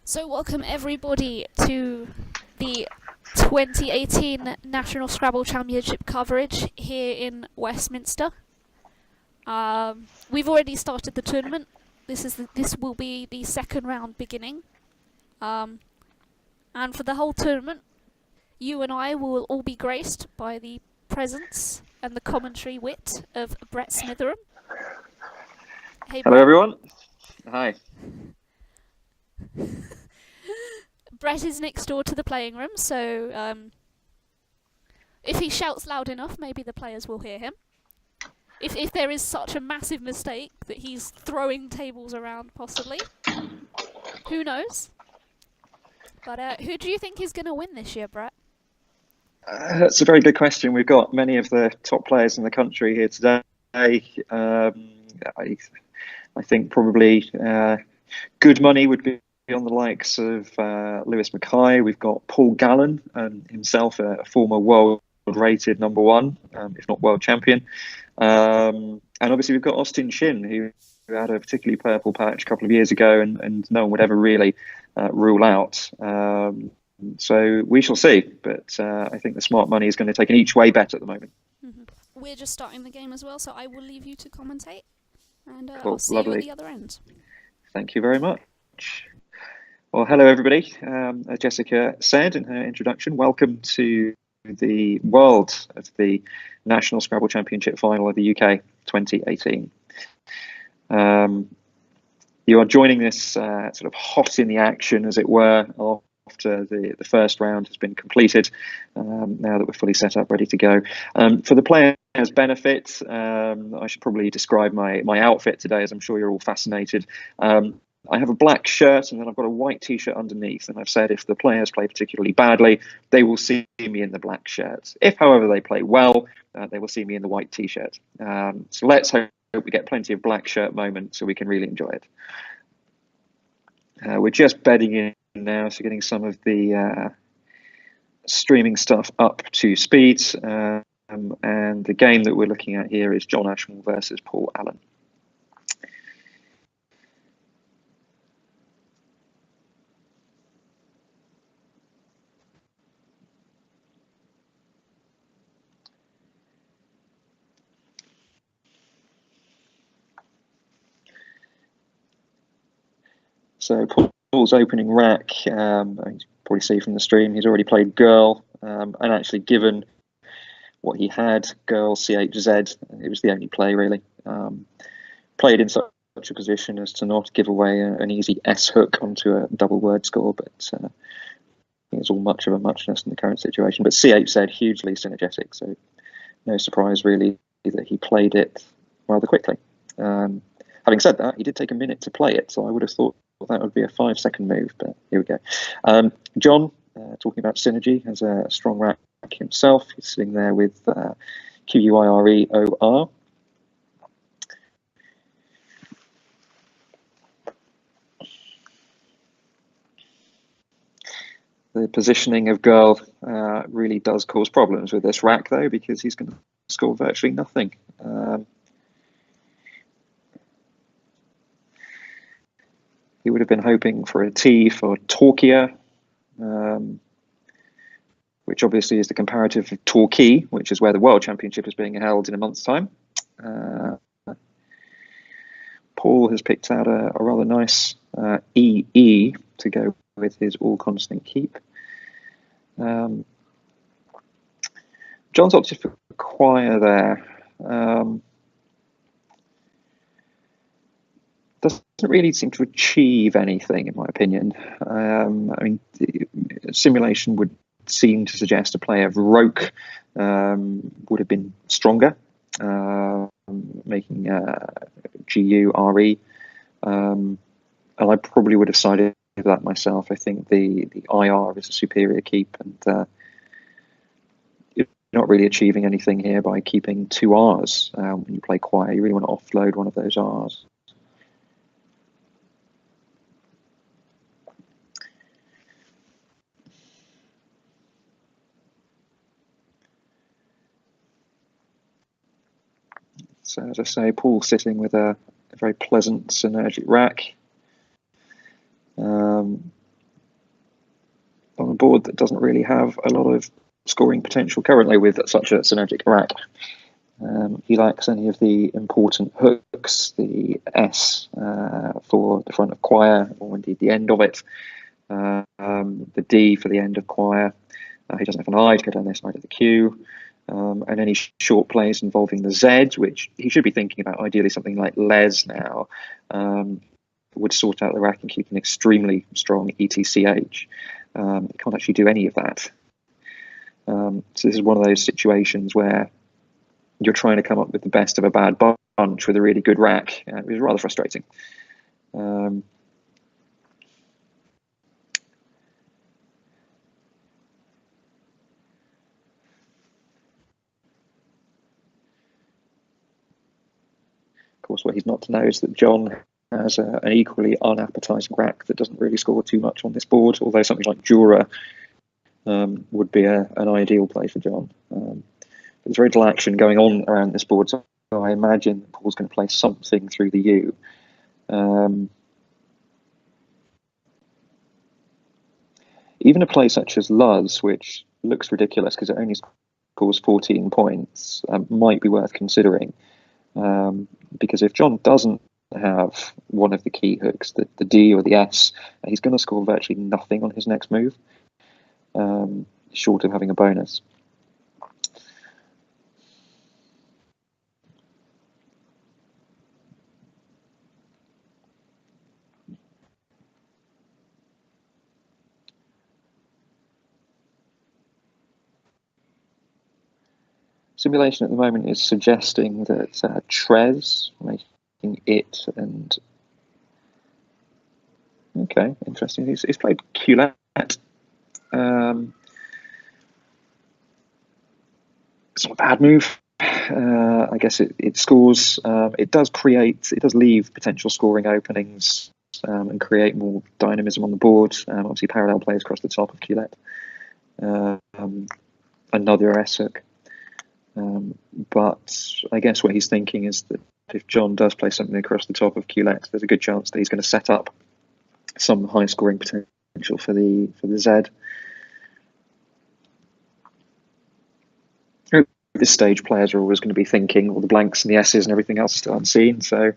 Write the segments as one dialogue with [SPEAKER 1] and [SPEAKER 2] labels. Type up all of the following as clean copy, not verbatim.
[SPEAKER 1] So welcome everybody to the 2018 National Scrabble Championship coverage here in Westminster. We've already started the tournament. This will be the second round beginning. And for the whole tournament, you and I will all be graced by the presence and the commentary wit of Brett Smitheram. Hey,
[SPEAKER 2] Hello,
[SPEAKER 1] Brett.
[SPEAKER 2] everyone. Hi.
[SPEAKER 1] Brett is next door to the playing room, so if he shouts loud enough, maybe the players will hear him. If there is such a massive mistake that he's throwing tables around, possibly. Who knows? But who do you think is going to win this year, Brett?
[SPEAKER 2] That's a very good question. We've got many of the top players in the country here today. I think probably good money would be on the likes of Lewis Mackay. We've got Paul Gallen, himself a former world-rated number one, if not world champion. And obviously we've got Austin Shin, who had a particularly purple patch a couple of years ago, and no one would ever really rule out. So we shall see. But I think the smart money is going to take an each way bet at the moment.
[SPEAKER 1] Mm-hmm. We're just starting the game as well, so I will leave you to commentate. And
[SPEAKER 2] Cool.
[SPEAKER 1] I'll see
[SPEAKER 2] Lovely.
[SPEAKER 1] you at the other end.
[SPEAKER 2] Thank you very much. Well, hello, everybody. As Jessica said in her introduction, welcome to the world of the National Scrabble Championship final of the UK 2018. You are joining this sort of hot in the action, as it were, after the first round has been completed, now that we're fully set up, ready to go. For the players' benefit, I should probably describe my outfit today, as I'm sure you're all fascinated. I have a black shirt and then I've got a white t-shirt underneath, and I've said if the players play particularly badly, they will see me in the black shirt. If, however, they play well, they will see me in the white t-shirt. So let's hope we get plenty of black shirt moments so we can really enjoy it. We're just bedding in now, so getting some of the streaming stuff up to speed. And the game that we're looking at here is John Ashmore versus Paul Allan. So Paul's opening rack, you can probably see from the stream, he's already played Girl, and actually given what he had, Girl, CHZ, it was the only play really. Played in such a position as to not give away an easy S hook onto a double word score, but I think it's all much of a muchness in the current situation. But CHZ, hugely synergetic, so no surprise really that he played it rather quickly. Having said that, he did take a minute to play it, so I would have thought that would be a 5-second move, but here we go. John, talking about synergy, has a strong rack himself. He's sitting there with QUIREOR. The positioning of Girl really does cause problems with this rack, though, because he's going to score virtually nothing. He would have been hoping for a T for Torquia, which obviously is the comparative of Torquay, which is where the World Championship is being held in a month's time. Paul has picked out a rather nice EE to go with his all-constant keep. John's opted for Choir there. Doesn't really seem to achieve anything, in my opinion. I mean, simulation would seem to suggest a play of Roke would have been stronger, making GURE. And I probably would have sided with that myself. I think the IR is a superior keep, and you're not really achieving anything here by keeping two Rs. When you play Choir, you really want to offload one of those Rs. So as I say, Paul sitting with a very pleasant synergic rack. on a board that doesn't really have a lot of scoring potential currently with such a synergic rack. He lacks any of the important hooks, the S for the front of quire, or indeed the end of it, the D for the end of quire. He doesn't have an I to go down this side of the Q, and any short plays involving the Z, which he should be thinking about, ideally something like Les now, would sort out the rack and keep an extremely strong ETCH. He can't actually do any of that. So this is one of those situations where you're trying to come up with the best of a bad bunch with a really good rack. It was rather frustrating. Of course, what he's not to know is that John has an equally unappetizing rack that doesn't really score too much on this board, although something like Jura would be an ideal play for John. There's very little action going on around this board, so I imagine Paul's going to play something through the U. Even a play such as Luz, which looks ridiculous because it only scores 14 points, might be worth considering. Because if John doesn't have one of the key hooks, the D or the S, he's going to score virtually nothing on his next move, short of having a bonus. Simulation at the moment is suggesting that Trez, making it and... Okay, interesting. He's played Quillette. It's not a bad move. I guess it scores. It does leave potential scoring openings and create more dynamism on the board. Obviously, parallel plays across the top of Quillette. Another S hook. But I guess what he's thinking is that if John does play something across the top of Quillette, there's a good chance that he's going to set up some high scoring potential for the Z. At this stage, players are always going to be thinking all the blanks and the S's and everything else is still unseen. So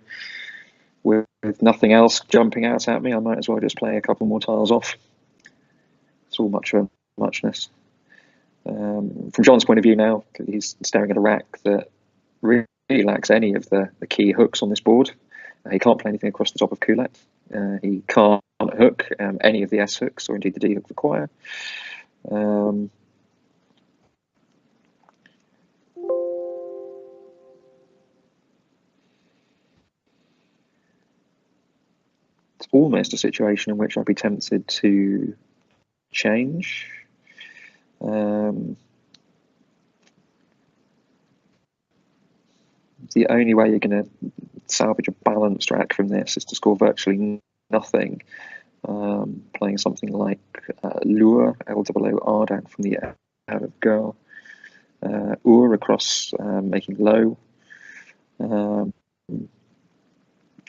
[SPEAKER 2] with nothing else jumping out at me, I might as well just play a couple more tiles off. It's all much of a muchness. From John's point of view now, he's staring at a rack that really lacks any of the key hooks on this board. He can't play anything across the top of Quillette. He can't hook any of the S hooks or indeed the D hook for quire. It's almost a situation in which I'd be tempted to change. The only way you're going to salvage a balanced rack from this is to score virtually nothing. Playing something like Lure, L-O-O-R down from the out of girl. Ur across, making low.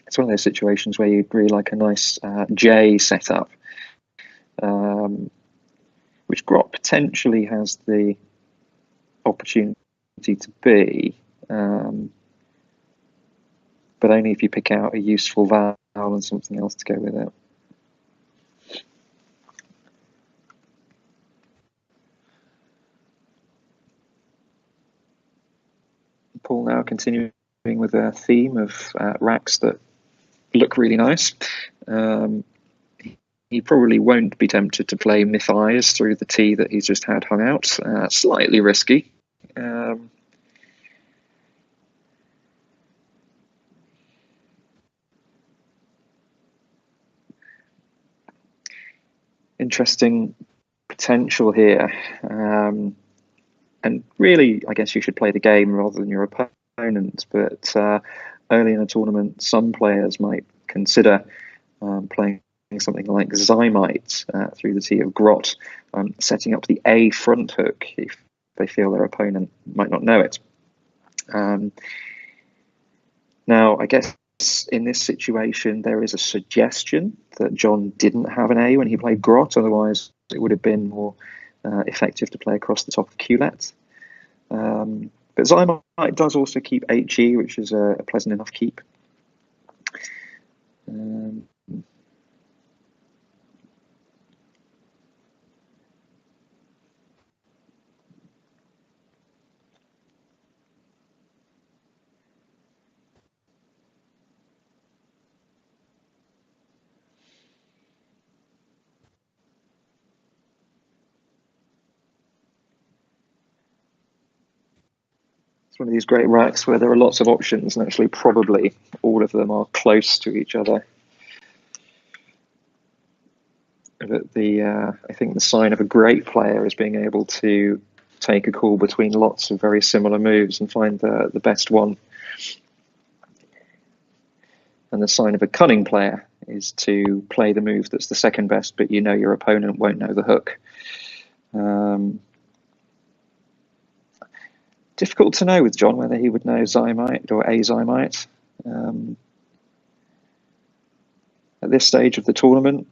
[SPEAKER 2] It's one of those situations where you'd really like a nice J setup, which Grot potentially has the opportunity to be, but only if you pick out a useful vowel and something else to go with it. Paul now continuing with a theme of racks that look really nice. He probably won't be tempted to play Myth-Eyes through the T that he's just had hung out. Slightly risky. Interesting potential here. And really, I guess you should play the game rather than your opponent. But early in a tournament, some players might consider playing something like Zymite through the T of Grot, setting up the A front hook if they feel their opponent might not know it. Now, I guess in this situation, there is a suggestion that John didn't have an A when he played Grot, otherwise it would have been more effective to play across the top of Qulet. But Zymite does also keep HE, which is a pleasant enough keep. It's one of these great racks where there are lots of options, and actually probably all of them are close to each other. But I think the sign of a great player is being able to take a call between lots of very similar moves and find the best one. And the sign of a cunning player is to play the move that's the second best, but you know your opponent won't know the hook. Difficult to know with John whether he would know Zymite or Azymite. At this stage of the tournament,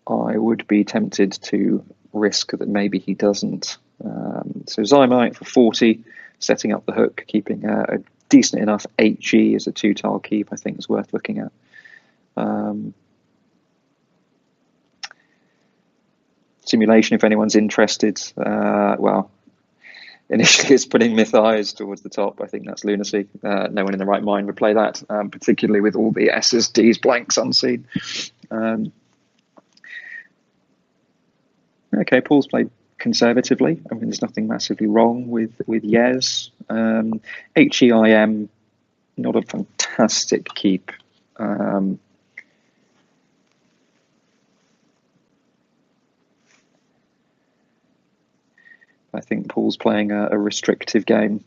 [SPEAKER 2] I would be tempted to risk that maybe he doesn't. So Zymite for 40, setting up the hook, keeping a decent enough HG as a 2-tile keep, I think is worth looking at. Simulation, if anyone's interested, well, initially it's putting Myth Eyes towards the top. I think that's lunacy. No one in the right mind would play that, particularly with all the S's, D's, blanks unseen. Okay, Paul's played conservatively. I mean, there's nothing massively wrong with Yes. HEIM, not a fantastic keep. I think Paul's playing a restrictive game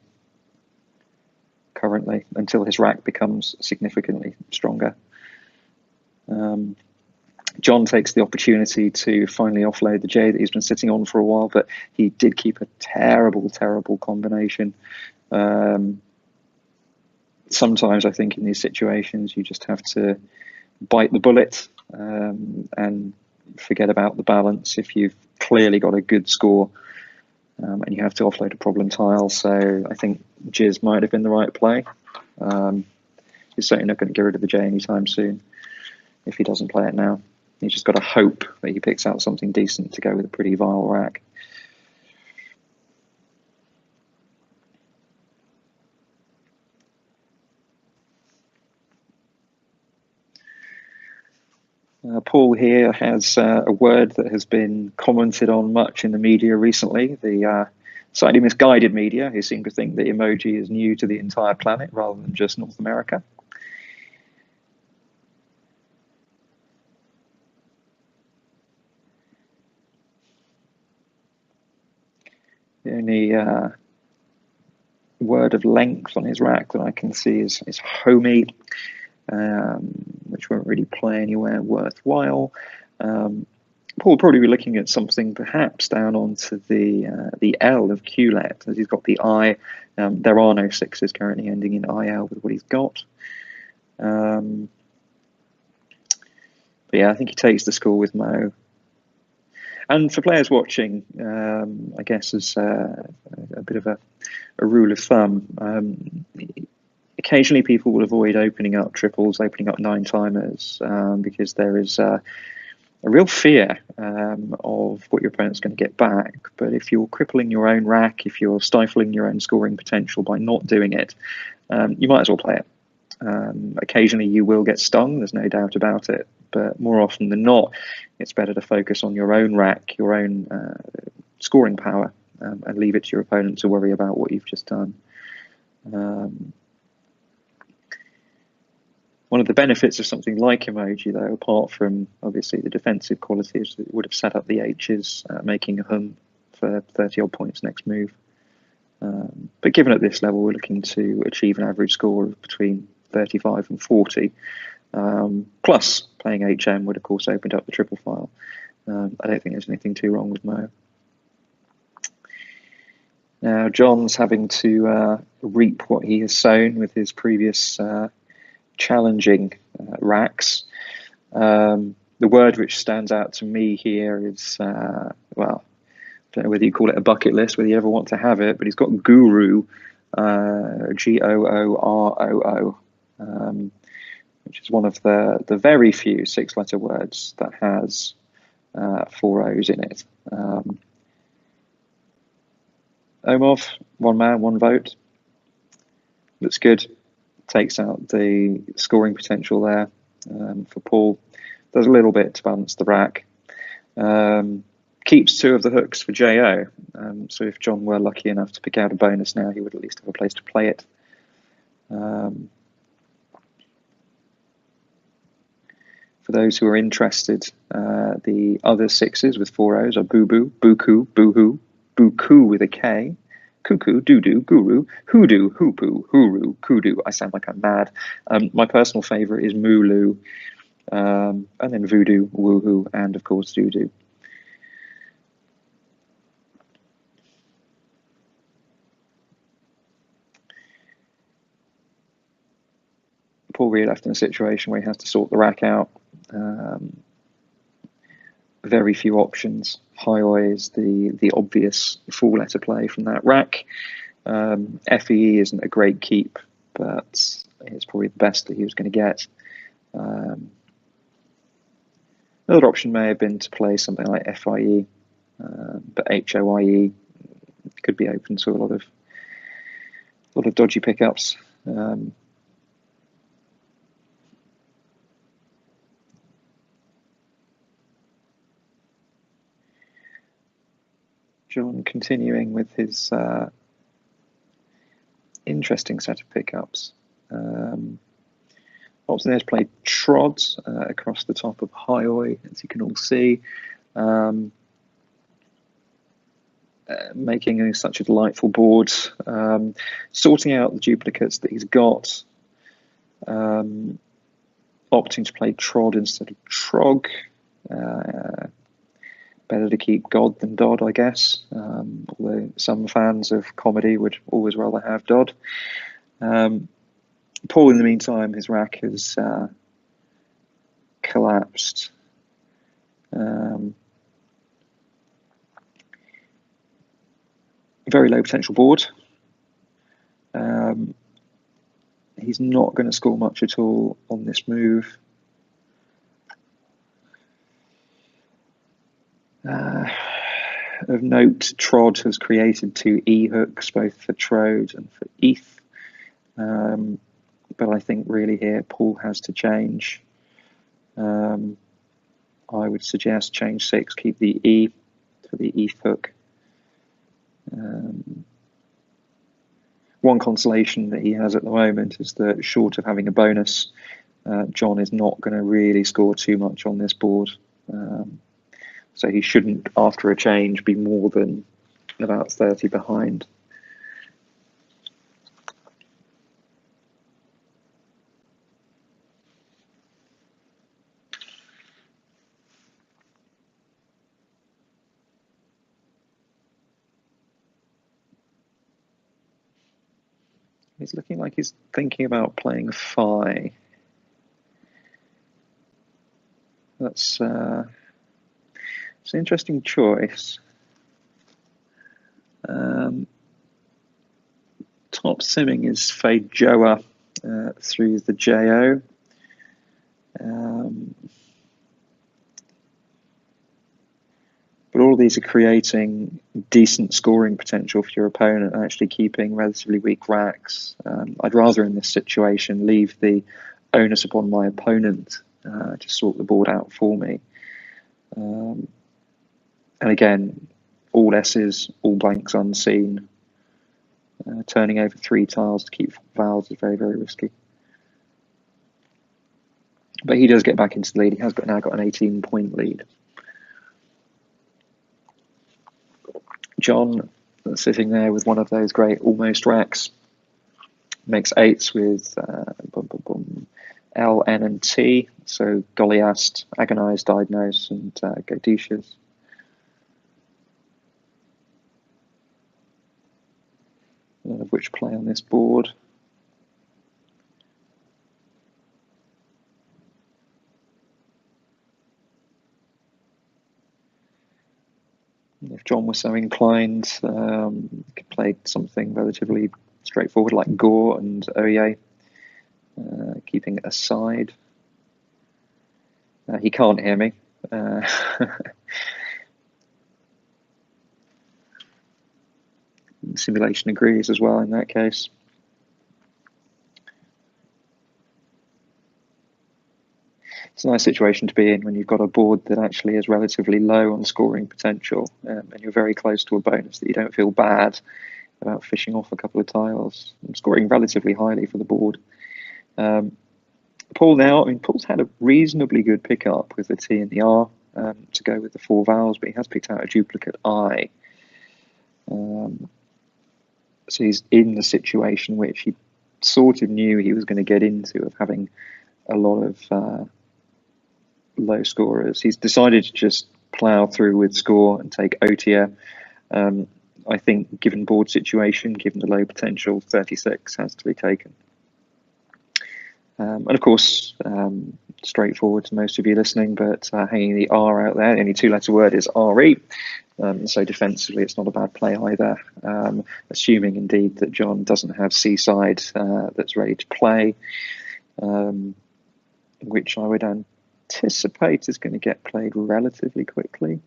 [SPEAKER 2] currently until his rack becomes significantly stronger. John takes the opportunity to finally offload the J that he's been sitting on for a while, but he did keep a terrible, terrible combination. Sometimes I think in these situations you just have to bite the bullet and forget about the balance if you've clearly got a good score and you have to offload a problem tile. So I think Jizz might have been the right play. He's certainly not going to get rid of the J anytime soon if he doesn't play it now. He's just got to hope that he picks out something decent to go with a pretty vile rack. Paul here has a word that has been commented on much in the media recently, the slightly misguided media, who seem to think that emoji is new to the entire planet rather than just North America. The only word of length on his rack that I can see is homey, which won't really play anywhere worthwhile. Paul will probably be looking at something perhaps down onto the L of Qulet, as he's got the I. There are no sixes currently ending in IL with what he's got. But yeah, I think he takes the score with Mo. And for players watching, I guess as a bit of a rule of thumb, occasionally people will avoid opening up triples, opening up 9-timers, because there is a real fear of what your opponent's going to get back. But if you're crippling your own rack, if you're stifling your own scoring potential by not doing it, you might as well play it. Occasionally you will get stung, there's no doubt about it, but more often than not, it's better to focus on your own rack, your own scoring power, and leave it to your opponent to worry about what you've just done. One of the benefits of something like emoji, though, apart from obviously the defensive qualities, that it would have set up the H's, making a hum for 30-odd points next move. But given at this level, we're looking to achieve an average score of between 35 and 40. Plus, playing HM would, of course, opened up the triple file. I don't think there's anything too wrong with Mo. Now, John's having to reap what he has sown with his previous challenging racks. The word which stands out to me here is, well, I don't know whether you call it a bucket list, whether you ever want to have it, but he's got guru, Gooroo, which is one of the very few 6-letter words that has 4 O's in it. Omov, 1 man, 1 vote. Looks good. Takes out the scoring potential there for Paul. Does a little bit to balance the rack. Keeps 2 of the hooks for JO. So if John were lucky enough to pick out a bonus now, he would at least have a place to play it. For those who are interested, the other 6s with 4 O's are Boo Boo, Buku, Boohoo, Buku with a K, Cuckoo, Doo-doo, Guru, Hoodoo, Hoopoo, Hooroo, Kudu. I sound like I'm mad. My personal favourite is Mooloo, and then Voodoo, Woohoo, and of course Doodoo. Paul Reed left in a situation where he has to sort the rack out. Very few options. High-oi is the obvious 4-letter play from that rack. FEE isn't a great keep, but it's probably the best that he was going to get. Another option may have been to play something like FIE, but HOIE could be open to a lot of dodgy pickups. John continuing with his interesting set of pickups. Obviously, there's played Trods across the top of High-oi, as you can all see, making such a delightful board, sorting out the duplicates that he's got, opting to play Trod instead of Trog. Better to keep God than Dodd, I guess, although some fans of comedy would always rather have Dodd. Paul, in the meantime, his rack has collapsed. Very low potential board. He's not going to score much at all on this move. Of note, Trod has created 2 E hooks, both for Trode and for ETH. But I think really here Paul has to change. I would suggest change 6, keep the E for the ETH hook. One consolation that he has at the moment is that, short of having a bonus, John is not going to really score too much on this board. So he shouldn't, after a change, be more than about 30 behind. He's looking like he's thinking about playing Phi. That's it's an interesting choice. Top simming is Fade Joa through the JO. But all of these are creating decent scoring potential for your opponent, actually keeping relatively weak racks. I'd rather in this situation leave the onus upon my opponent to sort the board out for me. And again, all S's, all blanks unseen. Turning over 3 tiles to keep vowels is very, very risky. But he does get back into the lead. He has now got an 18-point lead. John, sitting there with one of those great almost racks, makes 8s with L, N, and T. So Goliast, Agonized, Diagnose, and Godetius. None of which play on this board. If John was so inclined, could play something relatively straightforward like Gore and Oye, keeping it aside. He can't hear me. Simulation agrees as well in that case. It's a nice situation to be in when you've got a board that actually is relatively low on scoring potential, and you're very close to a bonus, that you don't feel bad about fishing off a couple of tiles and scoring relatively highly for the board. Paul now, I mean, Paul's had a reasonably good pickup with the T and the R to go with the 4 vowels, but he has picked out a duplicate I. So he's in the situation which he sort of knew he was going to get into, of having a lot of low scorers. He's decided to just plough through with score and take Otia. I think, given board situation, given the low potential, 36 has to be taken. And of course, straightforward to most of you listening, but hanging the R out there, any 2-letter word is RE. So defensively, it's not a bad play either. Assuming indeed that John doesn't have Seaside that's ready to play, which I would anticipate is going to get played relatively quickly.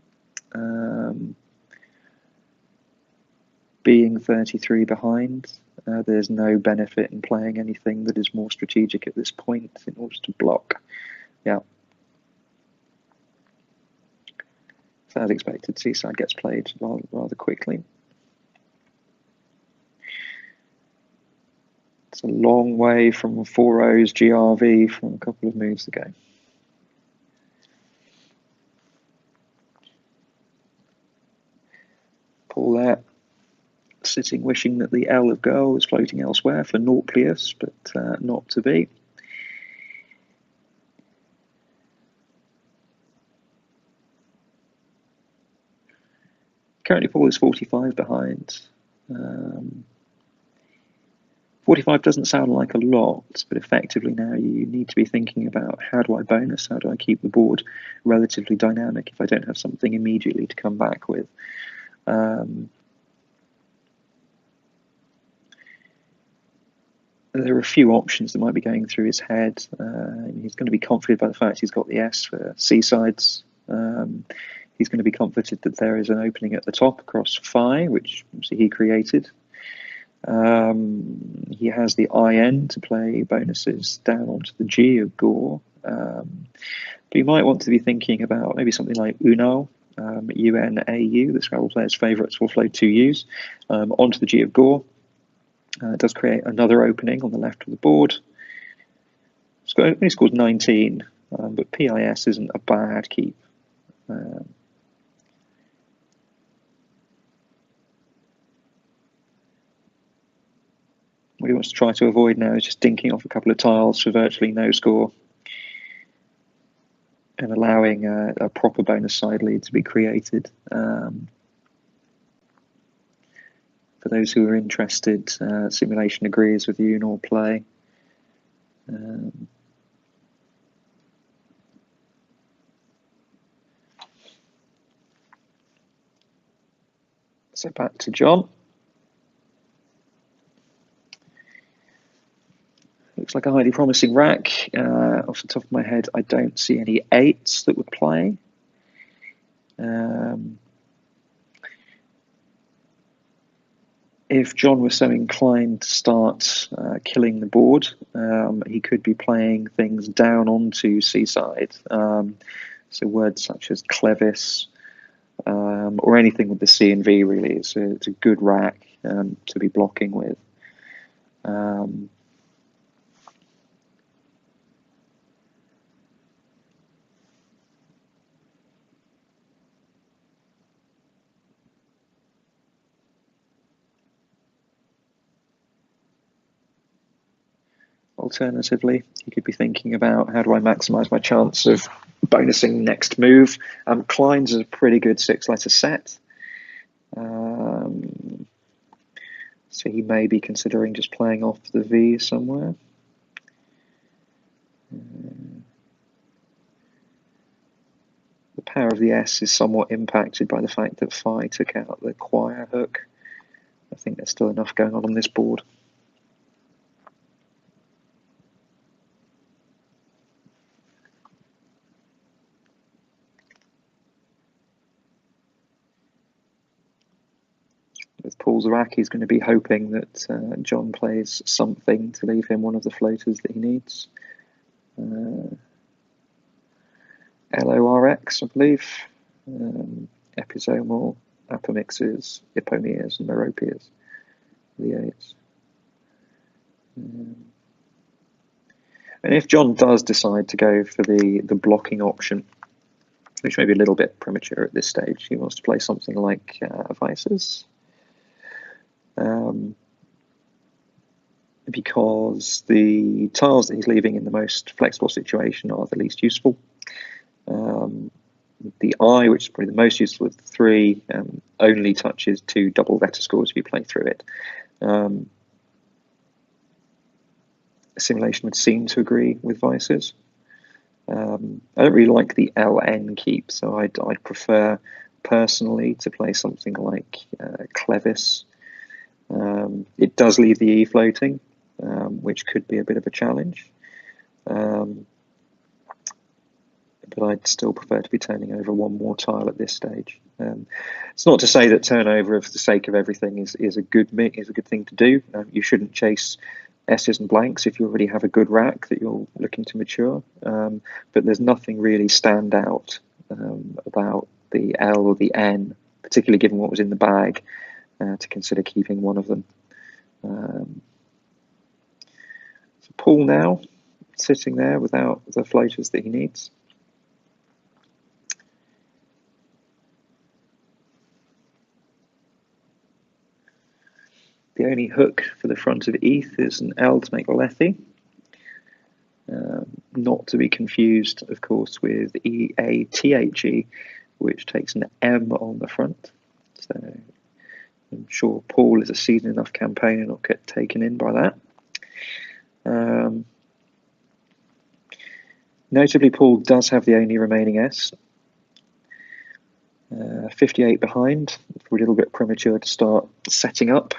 [SPEAKER 2] Being 33 behind, there's no benefit in playing anything that is more strategic at this point in order to block. Yeah. So as expected, Seaside gets played rather quickly. It's a long way from 4 O's GRV from a couple of moves ago. Paul there, sitting wishing that the L of girl was floating elsewhere for Nauplius, but not to be. Currently Paul is 45 behind. 45 doesn't sound like a lot, but effectively now you need to be thinking about, how do I bonus? How do I keep the board relatively dynamic if I don't have something immediately to come back with? There are a few options that might be going through his head. He's going to be comforted by the fact he's got the S for Seasides. He's going to be comforted that there is an opening at the top across Phi, which obviously he created. He has the IN to play bonuses down onto the G of Gore. But you might want to be thinking about maybe something like Uno, UNAU, the Scrabble players' favourites will flow 2 U's, onto the G of Gore. It does create another opening on the left of the board. It's only scored 19, but PIS isn't a bad keep. What he wants to try to avoid now is just dinking off a couple of tiles for virtually no score, and allowing a proper bonus side lead to be created. For those who are interested, simulation agrees with you, nor play. So back to John. Looks like a highly promising rack. Off the top of my head, I don't see any 8s that would play. If John was so inclined to start killing the board, he could be playing things down onto Seaside. So words such as Clevis, or anything with the C and V really. It's a good rack to be blocking with. Alternatively, you could be thinking about, how do I maximize my chance of bonusing next move? Klein's is a pretty good 6-letter set. So he may be considering just playing off the V somewhere. The power of the S is somewhat impacted by the fact that Phi took out the choir hook. I think there's still enough going on this board. With Paul's rack, he's going to be hoping that John plays something to leave him one of the floaters that he needs. LORX, I believe. Episomal, apomixes, hypomeas, and meropias. The eights. And if John does decide to go for the blocking option, which may be a little bit premature at this stage, he wants to play something like Vices. Because the tiles that he's leaving in the most flexible situation are the least useful. The I, which is probably the most useful of the three, only touches 2 double letter scores if you play through it. Simulation would seem to agree with Vices. I don't really like the LN keep, so I'd prefer personally to play something like Clevis. It does leave the E floating, which could be a bit of a challenge. But I'd still prefer to be turning over one more tile at this stage. It's not to say that turnover for the sake of everything is a good thing to do. You shouldn't chase S's and blanks if you already have a good rack that you're looking to mature. But there's nothing really stand out about the L or the N, particularly given what was in the bag, to consider keeping one of them. So Paul now sitting there without the floaters that he needs. The only hook for the front of ETH is an L to make Lethe. Not to be confused, of course, with EATHE, which takes an M on the front. So I'm sure Paul is a seasoned enough campaigner and not get taken in by that. Notably, Paul does have the only remaining S. 58 behind. It's a little bit premature to start setting up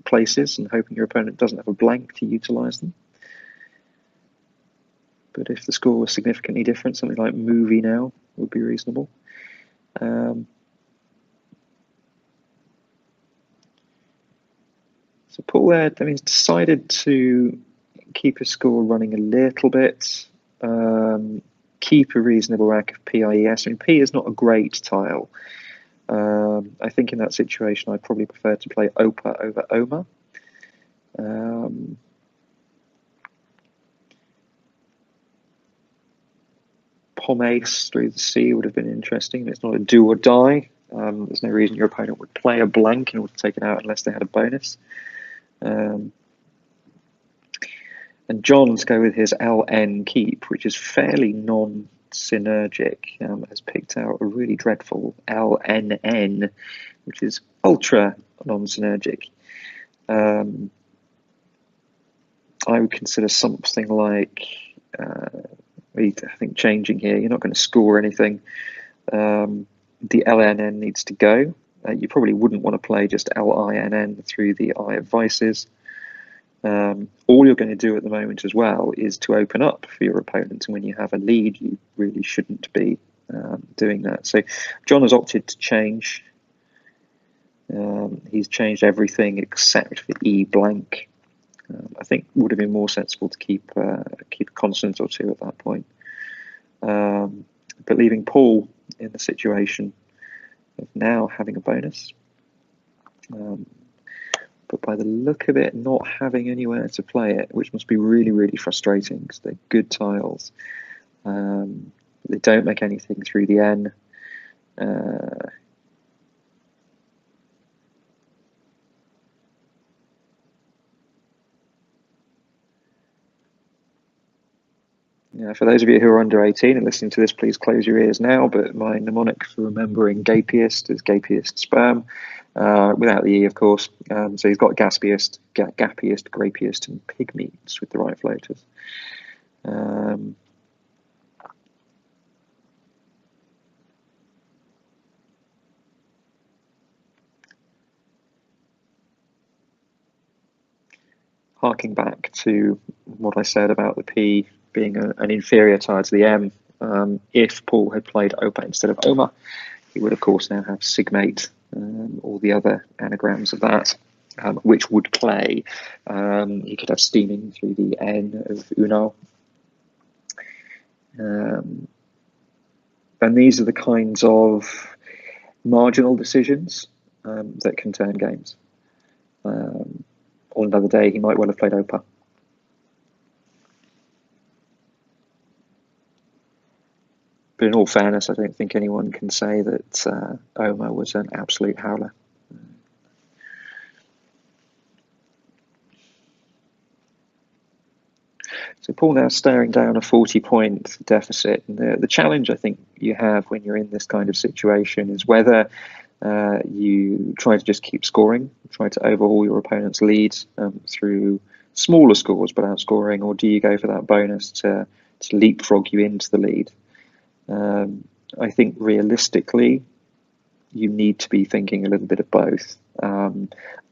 [SPEAKER 2] places and hoping your opponent doesn't have a blank to utilise them. But if the score was significantly different, something like movie now would be reasonable. So Paul there, he's decided to keep his score running a little bit. Keep a reasonable rack of PIES. I mean, P is not a great tile. I think in that situation, I'd probably prefer to play OPA over OMA. Pomace through the C would have been interesting. It's not a do or die. There's no reason your opponent would play a blank in order to take it out unless they had a bonus. And John's go with his LN keep, which is fairly non-synergic. Has picked out a really dreadful LNN, which is ultra non-synergic. I would consider something like, I think changing here, you're not going to score anything. The LNN needs to go. You probably wouldn't want to play just LINN through the I of Vices. All you're going to do at the moment as well is to open up for your opponent, and when you have a lead, you really shouldn't be doing that. So John has opted to change. He's changed everything except for E blank. I think would have been more sensible to keep a consonant or two at that point. But leaving Paul in the situation of now having a bonus. But by the look of it, not having anywhere to play it, which must be really, really frustrating because they're good tiles. They don't make anything through the N. For those of you who are under 18 and listening to this, please close your ears now. But my mnemonic for remembering gapiest is gapiest sperm, without the E, of course. So he's got gaspiest, gappiest, grapiest, and pygmies with the right floaters. harking back to what I said about the P being an inferior tire to the M, if Paul had played Opa instead of Oma, he would of course now have Sigmate, or the other anagrams of that, which would play. He could have steaming through the N of Uno. And these are the kinds of marginal decisions that can turn games. On another day, he might well have played Opa. But in all fairness, I don't think anyone can say that Oma was an absolute howler. So Paul now staring down a 40-point deficit. And the challenge I think you have when you're in this kind of situation is whether you try to just keep scoring, try to overhaul your opponent's lead through smaller scores but outscoring, or do you go for that bonus to leapfrog you into the lead? I think realistically, you need to be thinking a little bit of both,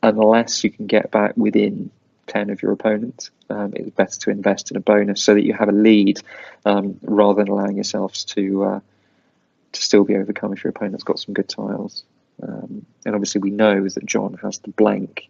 [SPEAKER 2] unless you can get back within 10 of your opponent. It's better to invest in a bonus so that you have a lead, rather than allowing yourselves to still be overcome if your opponent's got some good tiles. And obviously we know that John has the blank.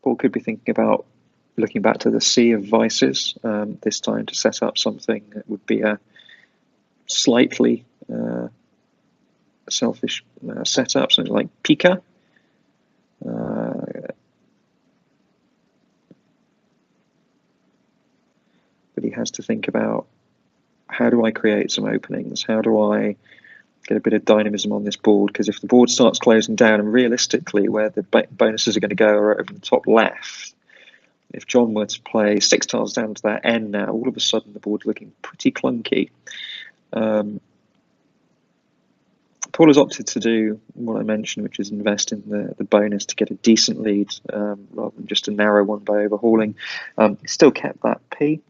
[SPEAKER 2] Paul could be thinking about looking back to the sea of vices, this time to set up something that would be a slightly selfish setup, something like Pika. But he has to think about, how do I create some openings? How do I get a bit of dynamism on this board? Because if the board starts closing down, and realistically where the bonuses are going to go are over the top left, if John were to play 6 tiles down to that N now, all of a sudden the board's looking pretty clunky. Paul has opted to do what I mentioned, which is invest in the bonus to get a decent lead, rather than just a narrow one by overhauling. He still kept that P.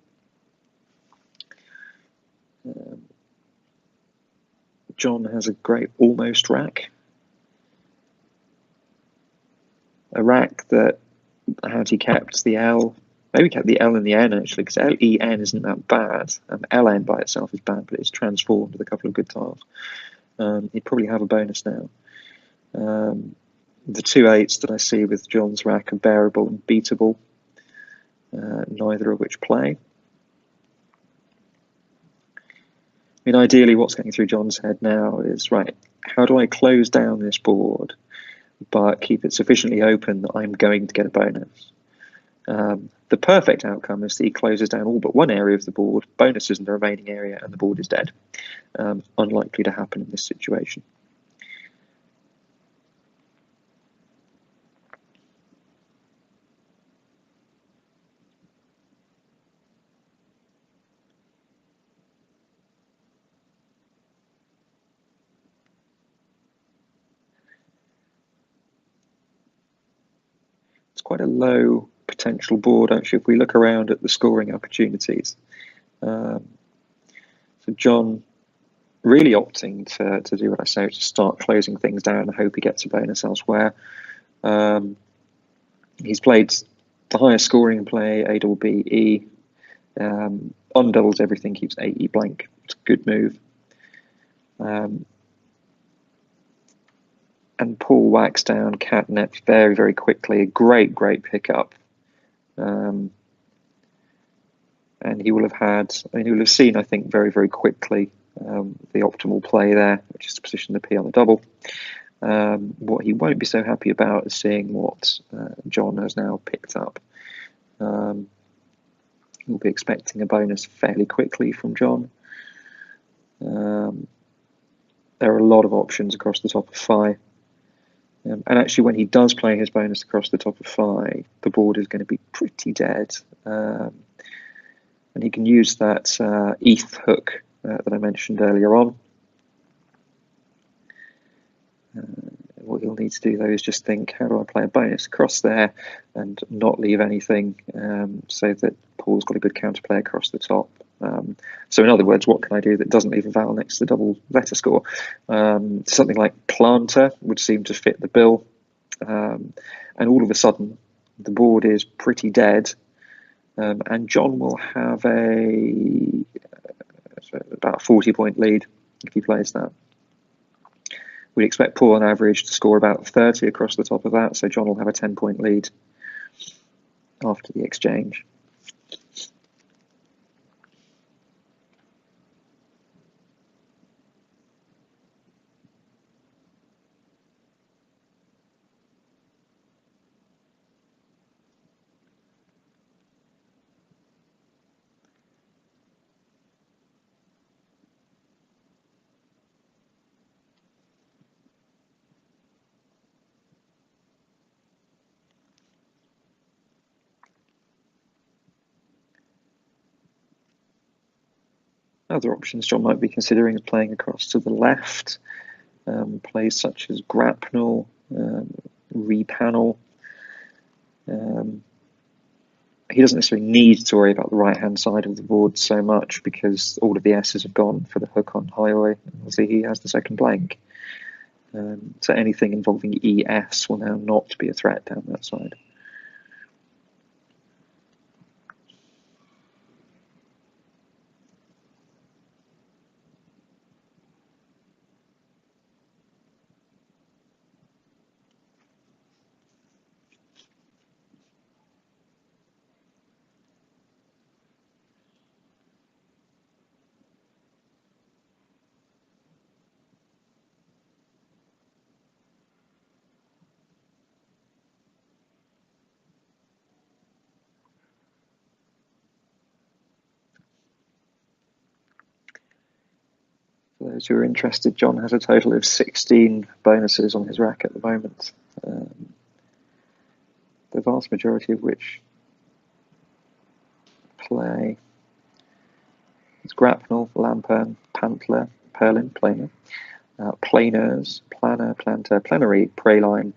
[SPEAKER 2] John has a great almost rack. A rack that, had he kept the L, maybe kept the L and the N actually, because L-E-N isn't that bad. L-N by itself is bad, but it's transformed with a couple of good tiles. He'd probably have a bonus now. The 2 8s that I see with John's rack are bearable and beatable, neither of which play. I mean, ideally what's going through John's head now is, right, how do I close down this board but keep it sufficiently open that I'm going to get a bonus? The perfect outcome is that he closes down all but one area of the board, bonuses in the remaining area, and the board is dead. Unlikely to happen in this situation. It's quite a low potential board, actually, if we look around at the scoring opportunities. So John really opting to do what I say, to start closing things down and hope he gets a bonus elsewhere. He's played the highest scoring play, A-double-B-E. Undoubles everything, keeps A-E blank. It's a good move. And Paul whacks down catnip very, very quickly. A great, great pickup. And he will have had, I mean, he will have seen, I think, very, very quickly the optimal play there, which is to position the P on the double. What he won't be so happy about is seeing what John has now picked up. He'll be expecting a bonus fairly quickly from John. There are a lot of options across the top of 5. And actually, when he does play his bonus across the top of 5, the board is going to be pretty dead. And he can use that ETH hook that I mentioned earlier on. What he'll need to do though is just think, how do I play a bonus across there and not leave anything, so that Paul's got a good counterplay across the top. So in other words, what can I do that doesn't leave a vowel next to the double letter score? Something like planter would seem to fit the bill, and all of a sudden the board is pretty dead, and John will have about a 40-point lead if he plays that. We'd expect Paul on average to score about 30 across the top of that, so John will have a 10-point lead after the exchange. Other options John might be considering is playing across to the left, plays such as grapnel, repanel. He doesn't necessarily need to worry about the right-hand side of the board so much because all of the S's have gone for the hook on highway. Obviously, he has the second blank. So anything involving ES will now not be a threat down that side. For those who are interested, John has a total of 16 bonuses on his rack at the moment, the vast majority of which play is grapnel, lampern, pantler, perlin, planer, planers, planner, planter, plenary, praline,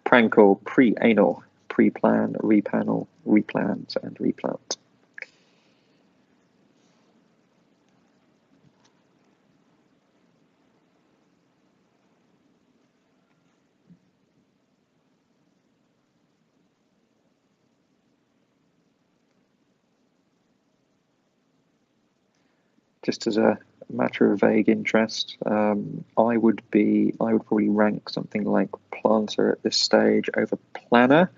[SPEAKER 2] prankle, pre-anal, pre-plan, repanel, replant, and replant. Just as a matter of vague interest, I would probably rank something like planter at this stage over planner,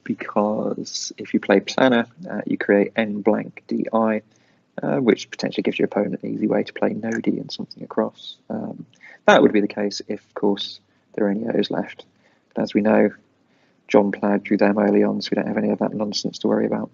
[SPEAKER 2] because if you play planner, you create n blank di, which potentially gives your opponent an easy way to play no d and something across. That would be the case if, of course, there are any O's left. But as we know, John ploughed through them early on, so we don't have any of that nonsense to worry about.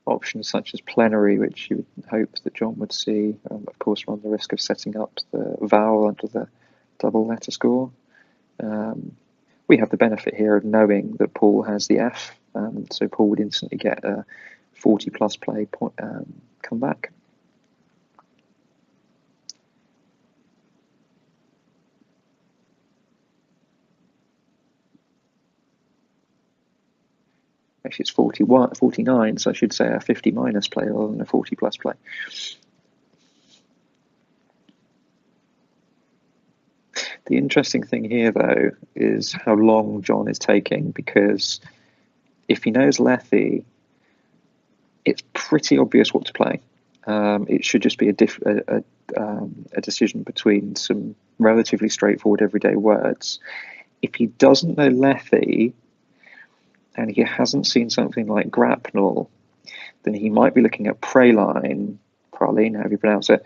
[SPEAKER 2] Options such as plenary, which you would hope that John would see, of course, run the risk of setting up the vowel under the double letter score. We have the benefit here of knowing that Paul has the F, so Paul would instantly get a 40 plus play point, comeback. Actually, it's 49, so I should say a 50 minus play rather than a 40 plus play. The interesting thing here, though, is how long John is taking, because if he knows Lethe, it's pretty obvious what to play. It should just be a decision between some relatively straightforward everyday words. If he doesn't know Lethe, and he hasn't seen something like grapnel, then he might be looking at praline, however you pronounce it,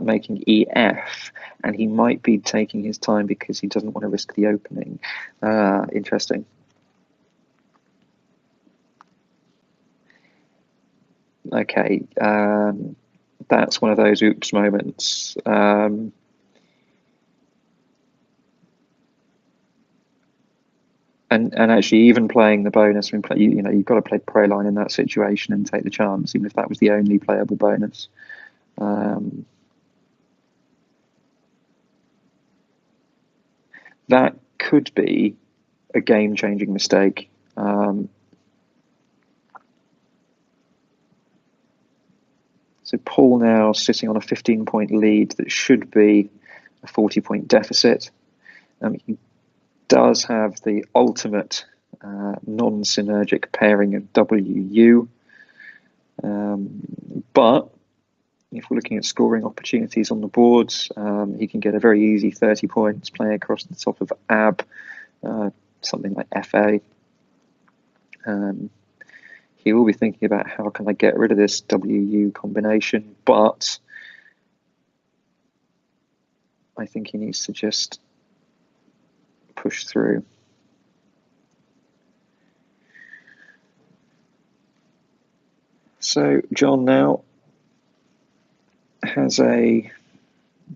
[SPEAKER 2] making EF, and he might be taking his time because he doesn't want to risk the opening. Interesting. Okay, that's one of those oops moments. and actually, even playing the bonus, I mean, you've got to play pro line in that situation and take the chance, even if that was the only playable bonus. That could be a game-changing mistake. So Paul now sitting on a 15-point lead that should be a 40-point deficit. He does have the ultimate non-synergic pairing of WU. But if we're looking at scoring opportunities on the boards, he can get a very easy 30 points playing across the top of AB, something like FA. He will be thinking about how can I get rid of this WU combination, but I think he needs to just push through. So John now has a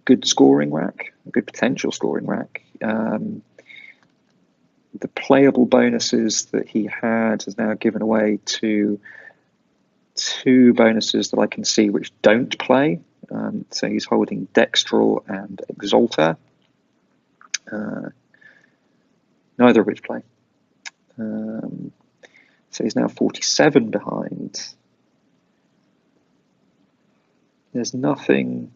[SPEAKER 2] good scoring rack, a good potential scoring rack. The playable bonuses that he had is now given away to two bonuses that I can see which don't play. So he's holding Dextral and Exalter, neither of which play. So he's now 47 behind. There's nothing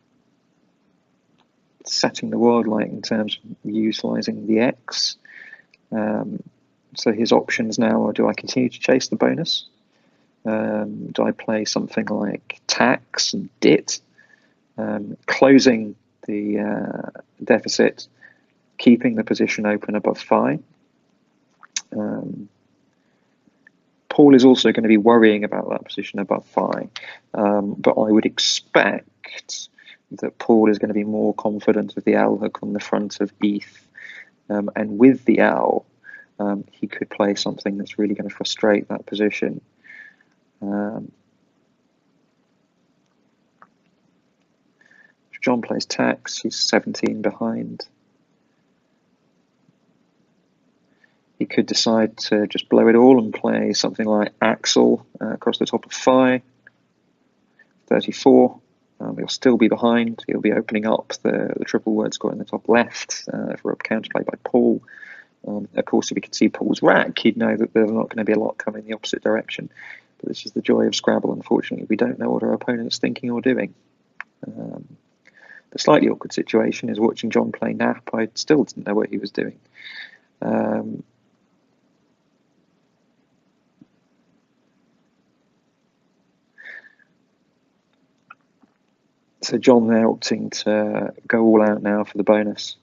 [SPEAKER 2] setting the world light in terms of utilising the X. So his options now are, do I continue to chase the bonus? Do I play something like tax and dit, closing the deficit, keeping the position open above phi? Paul is also going to be worrying about that position above phi, but I would expect that Paul is going to be more confident of the L hook on the front of ETH, and with the L, he could play something that's really going to frustrate that position. If John plays tax, he's 17 behind. He could decide to just blow it all and play something like Axel across the top of phi, 34. He'll still be behind. He'll be opening up the triple word score in the top left for a counterplay by Paul. Of course, if he could see Paul's rack, he'd know that there's not going to be a lot coming in the opposite direction. But this is the joy of Scrabble. Unfortunately, we don't know what our opponent's thinking or doing. The slightly awkward situation is watching John play Nap. I still didn't know what he was doing. So John there opting to go all out now for the bonus.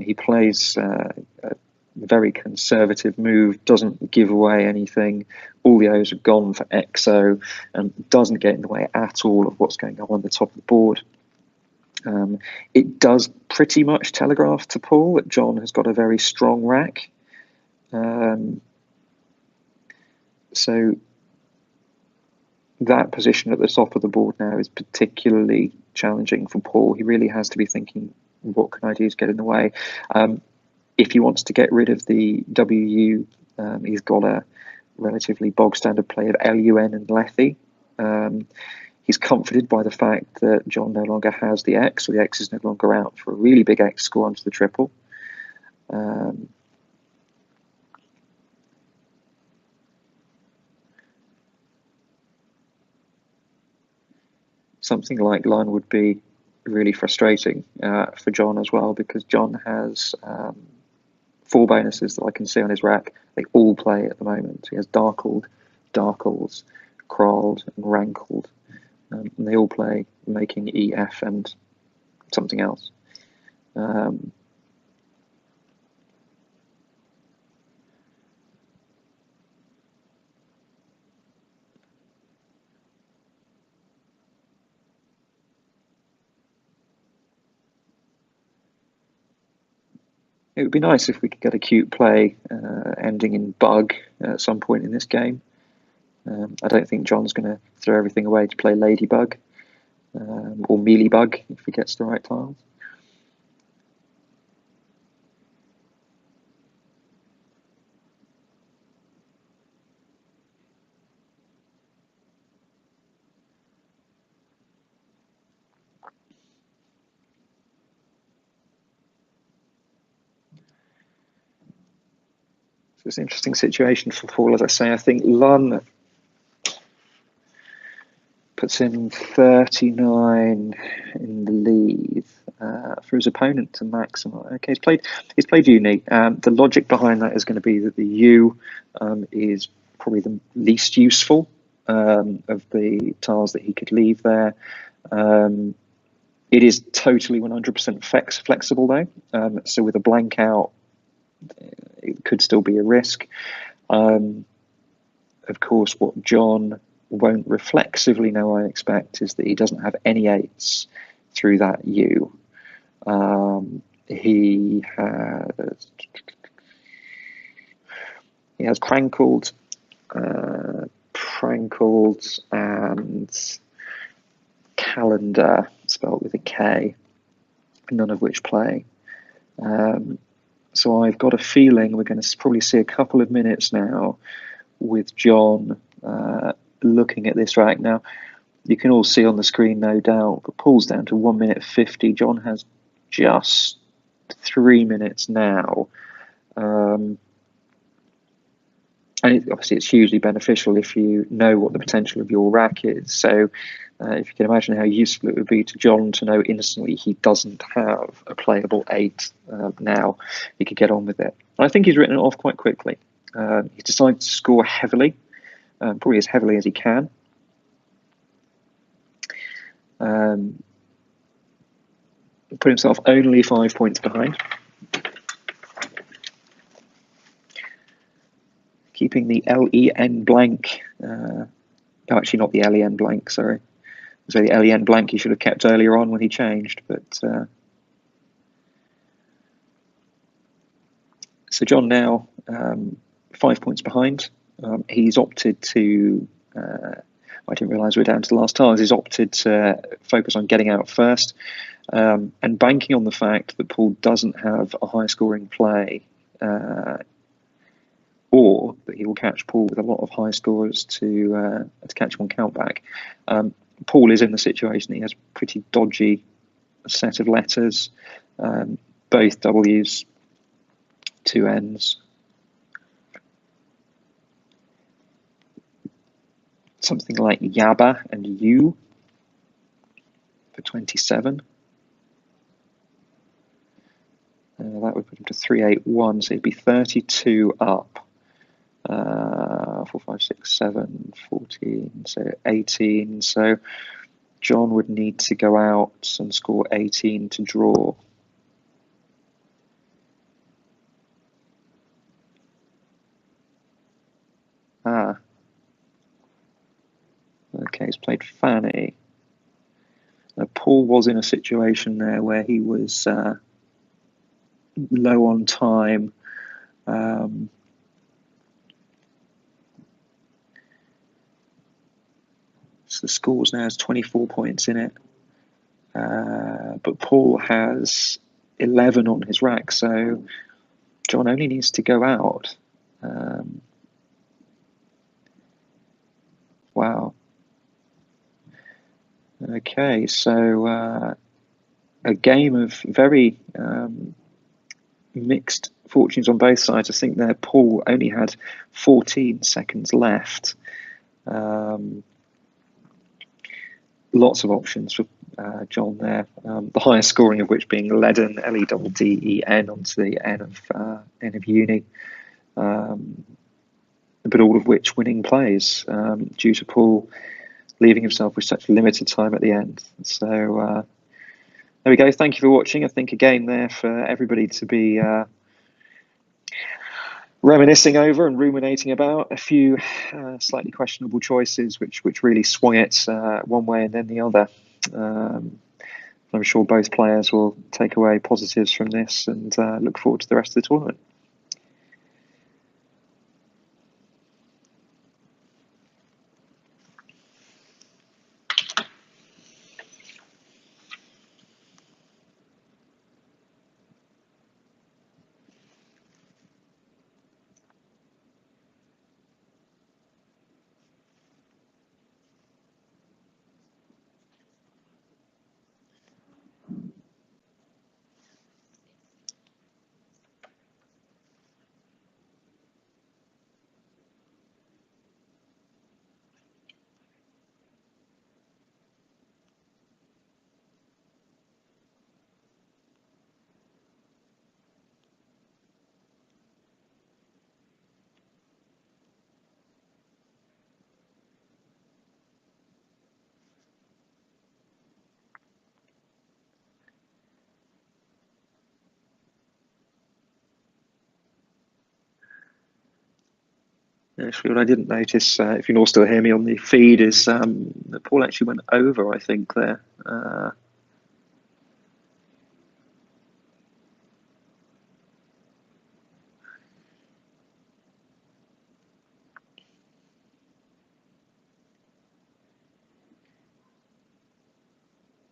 [SPEAKER 2] He plays a very conservative move, doesn't give away anything. All the O's have gone for XO and doesn't get in the way at all of what's going on the top of the board. It does pretty much telegraph to Paul that John has got a very strong rack. So that position at the top of the board now is particularly challenging for Paul. He really has to be thinking, what can I do to get in the way? If he wants to get rid of the WU, he's got a relatively bog standard play of LUN and Lethe. He's comforted by the fact that John no longer has the X, so the X is no longer out for a really big X score onto the triple. Something like Lun would be really frustrating for John as well, because John has 4 bonuses that I can see on his rack. They all play at the moment. He has Darkled, Darkles, Crawled, and Rankled. And they all play making EF and something else. It would be nice if we could get a cute play ending in bug at some point in this game. I don't think John's going to throw everything away to play Ladybug or Mealybug if he gets the right tiles. it's an interesting situation for Paul, as I say. I think Lunn puts him 39 in the lead for his opponent to maximise. Okay, he's played uni. The logic behind that is going to be that the U is probably the least useful of the tiles that he could leave there. It is totally 100% flexible though, so with a blank out, it could still be a risk. Of course, what John won't reflexively know, I expect, is that he doesn't have any eights through that U. He has crankled, prankled, and calendar, spelled with a K, none of which play. So I've got a feeling we're going to probably see a couple of minutes now with John looking at this rack. Now, you can all see on the screen, no doubt, but Paul's down to 1 minute 50. John has just 3 minutes now. And obviously it's hugely beneficial if you know what the potential of your rack is. So if you can imagine how useful it would be to John to know instantly he doesn't have a playable 8 now, he could get on with it. And I think he's written it off quite quickly. He's decided to score heavily, probably as heavily as he can. Put himself only 5 points behind. Keeping the LEN blank. No, actually not the LEN blank, sorry. So the LEN blank he should have kept earlier on when he changed. But so John now 5 points behind. He's opted to, I didn't realise we were down to the last tiles, he's opted to focus on getting out first and banking on the fact that Paul doesn't have a high scoring play, or that he will catch Paul with a lot of high scorers to catch him on countback. Paul is in the situation, he has a pretty dodgy set of letters, both W's, 2 N's. Something like Yaba and U for 27. That would put him to 381, so he'd be 32 up. 4, 5, 6, 7, 14, so 18. So John would need to go out and score 18 to draw. Okay, he's played Fanny. Paul was in a situation there where he was low on time. So the scores now has 24 points in it. But Paul has 11 on his rack, so John only needs to go out. Wow. Okay, so a game of very mixed fortunes on both sides. I think there Paul only had 14 seconds left. Lots of options for John there. The highest scoring of which being Ledden, Ledden, onto the N of uni. But all of which winning plays due to Paul leaving himself with such limited time at the end. So there we go. Thank you for watching. I think a game there for everybody to be reminiscing over and ruminating about. A few slightly questionable choices which really swung it one way and then the other. I'm sure both players will take away positives from this and look forward to the rest of the tournament. Actually, what I didn't notice, if you can all still hear me on the feed, is that Paul actually went over, I think, there.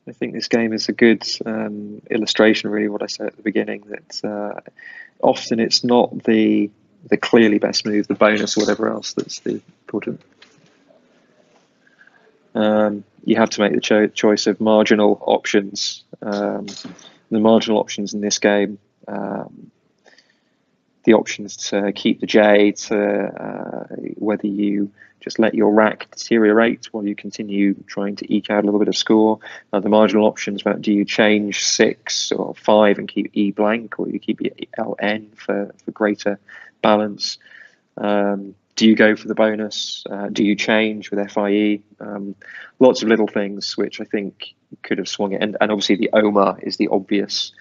[SPEAKER 2] I think this game is a good illustration, really, what I said at the beginning, that often it's not the clearly best move, the bonus or whatever else, that's the important. You have to make the choice of marginal options. The marginal options in this game, the options to keep the J, to whether you just let your rack deteriorate while you continue trying to eke out a little bit of score. The marginal options about, do you change 6 or 5 and keep E blank, or you keep LN for greater balance? Do you go for the bonus? Do you change with FIE? Lots of little things which I think could have swung it. And obviously the OMA is the obvious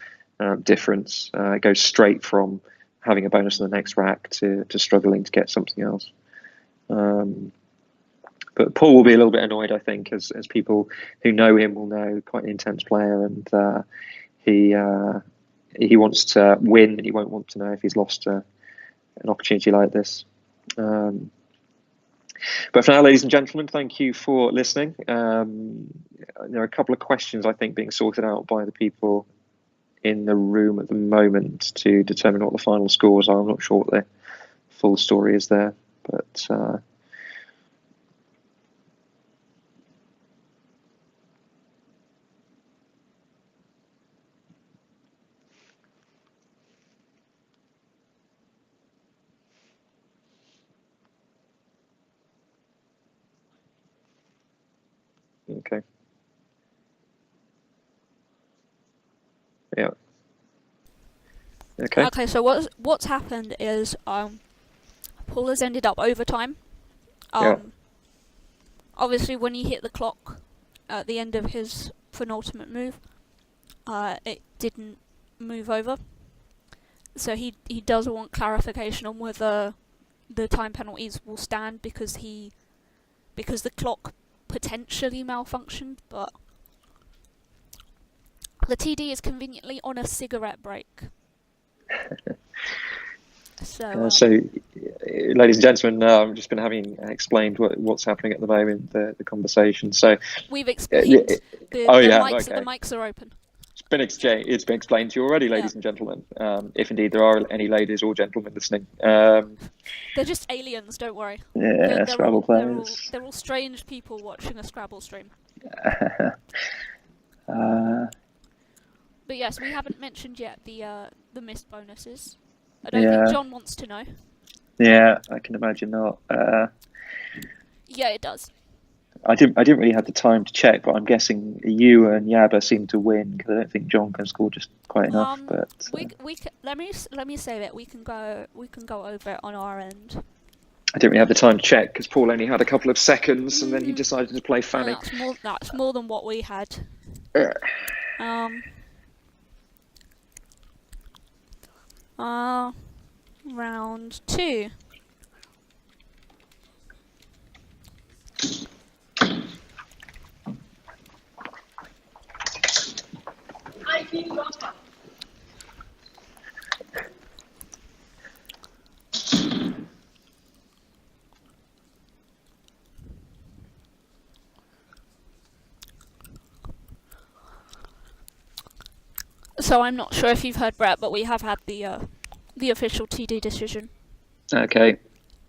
[SPEAKER 2] difference. It goes straight from having a bonus on the next rack to struggling to get something else. But Paul will be a little bit annoyed, I think, as people who know him will know, quite an intense player, and he wants to win, and he won't want to know if he's lost an opportunity like this. But for now, ladies and gentlemen, thank you for listening. There are a couple of questions, I think, being sorted out by the people in the room at the moment to determine what the final scores are. I'm not sure what the full story is there, but okay. Yeah. Okay.
[SPEAKER 1] Okay, so what's happened is Paul has ended up overtime. Obviously, when he hit the clock at the end of his penultimate move, it didn't move over. So he does want clarification on whether the time penalties will stand because the clock potentially malfunctioned, but the TD is conveniently on a cigarette break. So,
[SPEAKER 2] ladies and gentlemen, I've just been having explained what's happening at the moment, the conversation. So
[SPEAKER 1] we've explained the mics are open.
[SPEAKER 2] It's been explained to you already, ladies and gentlemen. If indeed there are any ladies or gentlemen listening,
[SPEAKER 1] they're just aliens. Don't worry.
[SPEAKER 2] Yeah, Scrabble players.
[SPEAKER 1] They're all strange people watching a Scrabble stream. But yes, we haven't mentioned yet the missed bonuses. I don't think John wants to know.
[SPEAKER 2] Yeah, I can imagine not.
[SPEAKER 1] Yeah, it does.
[SPEAKER 2] I didn't really have the time to check, but I'm guessing you and Yabba seem to win because I don't think John can score just quite enough. But
[SPEAKER 1] let me say that we can go over it on our end.
[SPEAKER 2] I didn't really have the time to check because Paul only had a couple of seconds, and then he decided to play Fanny.
[SPEAKER 1] That's more than what we had. Round 2. So I'm not sure if you've heard, Brett, but we have had the official TD decision.
[SPEAKER 2] Okay.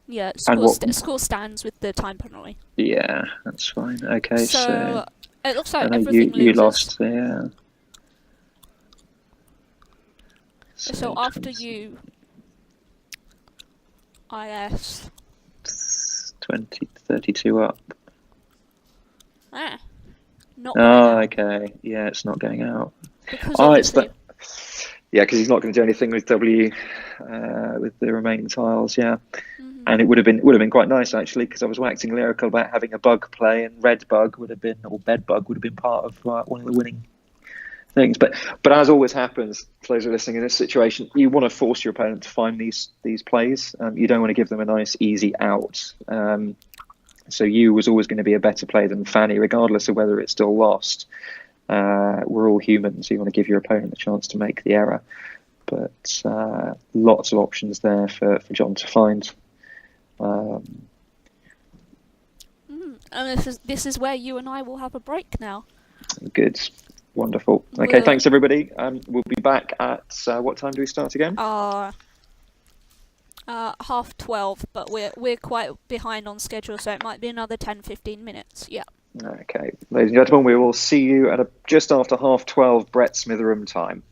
[SPEAKER 1] Yeah, score stands with the time penalty.
[SPEAKER 2] Yeah, that's fine. Okay, so
[SPEAKER 1] it looks like everything
[SPEAKER 2] you lost. Yeah.
[SPEAKER 1] So after you, IS
[SPEAKER 2] 32 up.
[SPEAKER 1] Not.
[SPEAKER 2] Okay. Yeah, it's not going out. It's that. Yeah, because he's not going to do anything with W, with the remaining tiles. Yeah, and it would have been quite nice actually, because I was waxing lyrical about having a bug play, and red bug would have been, or bed bug would have been part of one of the winning things. But as always happens, for those who are listening in this situation, you want to force your opponent to find these plays. You don't want to give them a nice easy out. So you was always going to be a better player than Fanny, regardless of whether it's still lost. We're all human, so you want to give your opponent a chance to make the error. But lots of options there for John to find.
[SPEAKER 1] And this is where you and I will have a break now.
[SPEAKER 2] Good. Wonderful. Okay, thanks everybody. We'll be back at, what time do we start again?
[SPEAKER 1] 12:30, but we're quite behind on schedule, so it might be another 10-15 minutes. Yeah.
[SPEAKER 2] Okay, ladies and gentlemen, we will see you at just after 12:30 Brett Smitheram time.